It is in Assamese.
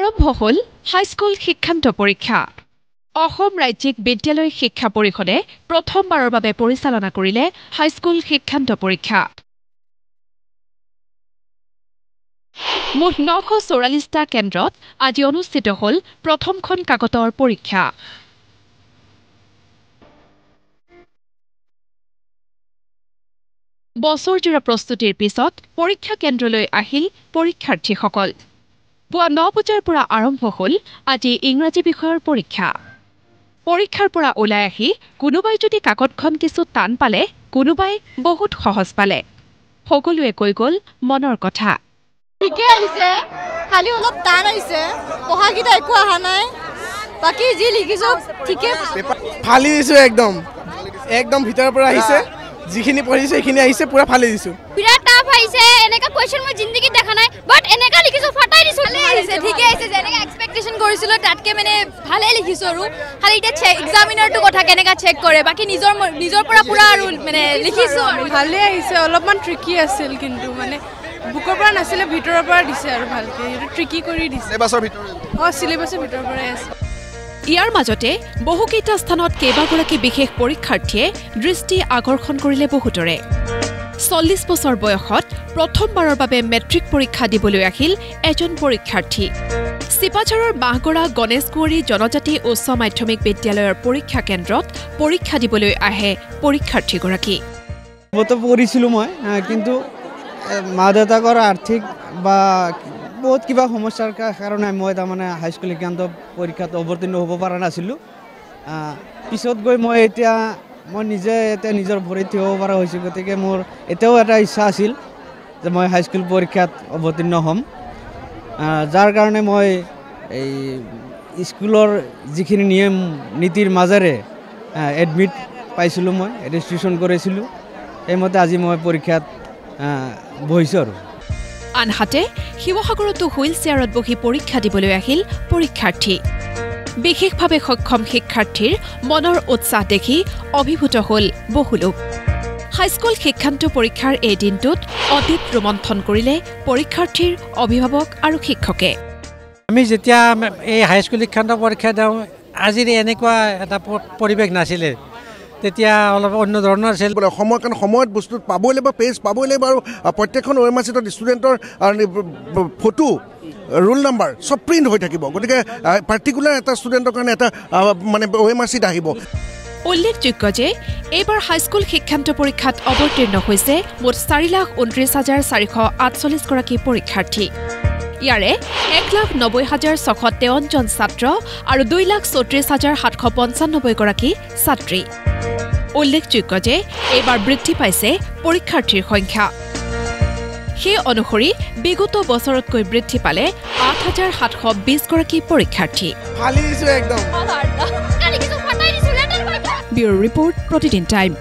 আৰম্ভ হ'ল হাইস্কুল শিক্ষান্ত পৰীক্ষা। অসম ৰাজ্যিক বিদ্যালয় শিক্ষা পৰিষদে প্ৰথমবাৰৰ বাবে পৰিচালনা কৰিলে হাইস্কুল শিক্ষান্ত পৰীক্ষা। মুঠ 944টা কেন্দ্ৰত আজি অনুষ্ঠিত হ'ল প্ৰথমখন কাকতৰ পৰীক্ষা। বছৰজোৰা প্ৰস্তুতিৰ পিছত পৰীক্ষা কেন্দ্ৰলৈ আহিল পৰীক্ষাৰ্থীসকল। পুৱা 9 বজাৰ পৰা আৰম্ভ হ'ল আজি ইংৰাজী বিষয়ৰ পৰীক্ষা। পৰীক্ষাৰ পৰা ওলাই আহি কোনোবাই যদি কাকতখন কিছু টান পালে, কোনোবাই বহুত সহজ পালে। সকলোৱে কৈ গ'ল মনৰ কথা। ঠিকে আহিছে, খালি অলপ টান আহিছে, পঢ়াকেইটা একো অহা নাই, বাকী যি লিখিছো ঠিকে ফালি দিছো। একদম ভিতৰৰ পৰা আহিছে, যিখিনি পঢ়িছো সেইখিনি আহিছে, পুৰা ফালি দিছো। বিৰাট টাফ আহিছে, এনেকা কোৱেশ্চন মই জিন্দগীত দেখা নাই, বাট এনেকা লিখিছো ফাটাই দিছো। ভালে আহিছে, ঠিকে আহিছে, যেনেকা এক্সপেক্টেশন কৰিছিলো তাতকে মানে ভালে লিখিছো। আৰু খালি এতিয়া এক্সামিনাৰটো কথা কেনেকা চেক কৰে, বাকি নিজৰ পৰা পুৰা আৰু মানে লিখিছো। ভালে আহিছে, অলপমান ট্ৰিকি আছিল, কিন্তু মানে বুকৰ পৰা নাছিলে, ভিতৰৰ পৰা দিছে আৰু ভালকে ট্ৰিকি কৰি দিছে। চিলেবাছৰ ভিতৰত চিলেবাছৰ ভিতৰৰ পৰাই আছে। ইয়াৰ মাজতে বহুকেইটা স্থানত কেইবাগৰাকী বিশেষ পৰীক্ষাৰ্থীয়ে দৃষ্টি আকৰ্ষণ কৰিলে বহুতৰে। 40 বছৰ বয়সত প্ৰথমবাৰৰ বাবে মেট্ৰিক পৰীক্ষা দিবলৈ আহিল এজন পৰীক্ষাৰ্থী। চিপাঝাৰৰ বাঁহগৰা গণেশগুৰি জনজাতি উচ্চ মাধ্যমিক বিদ্যালয়ৰ পৰীক্ষা কেন্দ্ৰত পৰীক্ষা দিবলৈ আহে পৰীক্ষাৰ্থীগৰাকী। পঢ়িছিলোঁ মই, কিন্তু মা দেউতাকৰ আৰ্থিক বা বহুত কিবা সমস্যাৰ কাৰণে মই তাৰমানে হাইস্কুল শিক্ষান্ত পৰীক্ষাত অৱতীৰ্ণ হ'ব পৰা নাছিলোঁ। পিছত গৈ মই নিজে নিজৰ ভৰিত থিয় হ'ব পৰা হৈছোঁ। গতিকে মোৰ এতিয়াও এটা ইচ্ছা আছিল যে মই হাইস্কুল পৰীক্ষাত অৱতীৰ্ণ হ'ম, যাৰ কাৰণে মই এই স্কুলৰ যিখিনি নিয়ম নীতিৰ মাজেৰে এডমিট পাইছিলোঁ, মই ৰেজিষ্ট্ৰেশ্যন কৰিছিলোঁ, সেইমতে আজি মই পৰীক্ষাত বহিছোঁ। আৰু আনহাতে শিৱসাগৰতো হুইল চেয়াৰত বহি পৰীক্ষা দিবলৈ আহিল পৰীক্ষাৰ্থী। বিশেষভাৱে সক্ষম শিক্ষাৰ্থীৰ মনৰ উৎসাহ দেখি অভিভূত হ'ল বহু লোক। হাইস্কুল শিক্ষান্ত পৰীক্ষাৰ এই দিনটোত অতীত ৰোমন্থন কৰিলে পৰীক্ষাৰ্থীৰ অভিভাৱক আৰু শিক্ষকে। আমি যেতিয়া এই হাইস্কুল শিক্ষান্ত পৰীক্ষা দিওঁ, আজিৰ এনেকুৱা এটা পৰিৱেশ নাছিলে, তেতিয়া অলপ অন্য ধৰণৰ আছিল। সময় কাৰণ সময়ত বস্তু পাবই লাগিব, পেজ পাবই লাগিব, আৰু প্ৰত্যেকখন OMR শ্বীটত ষ্টুডেণ্টৰ ফটো, ৰোল নাম্বাৰ চব প্ৰিণ্ট হৈ থাকিব। গতিকে পাৰ্টিকুলাৰ এটা ষ্টুডেণ্টৰ কাৰণে এটা মানে OMR শ্বীট আহিব। উল্লেখযোগ্য যে এইবাৰ হাইস্কুল শিক্ষান্ত পৰীক্ষাত অৱতীৰ্ণ হৈছে মুঠ 4,29,448 গৰাকী পৰীক্ষাৰ্থী। ইয়াৰে 1,90,653 জন ছাত্ৰ আৰু 2,34,795 গৰাকী ছাত্ৰী। উল্লেখযোগ্য যে এইবাৰ বৃদ্ধি পাইছে পৰীক্ষাৰ্থীৰ সংখ্যা। সেই অনুসৰি বিগত বছৰতকৈ বৃদ্ধি পালে 8,720 গৰাকী পৰীক্ষাৰ্থী। ফালি দিছো একদম। ব্যুৰ ৰিপৰ্ট, প্ৰতিদিন টাইম।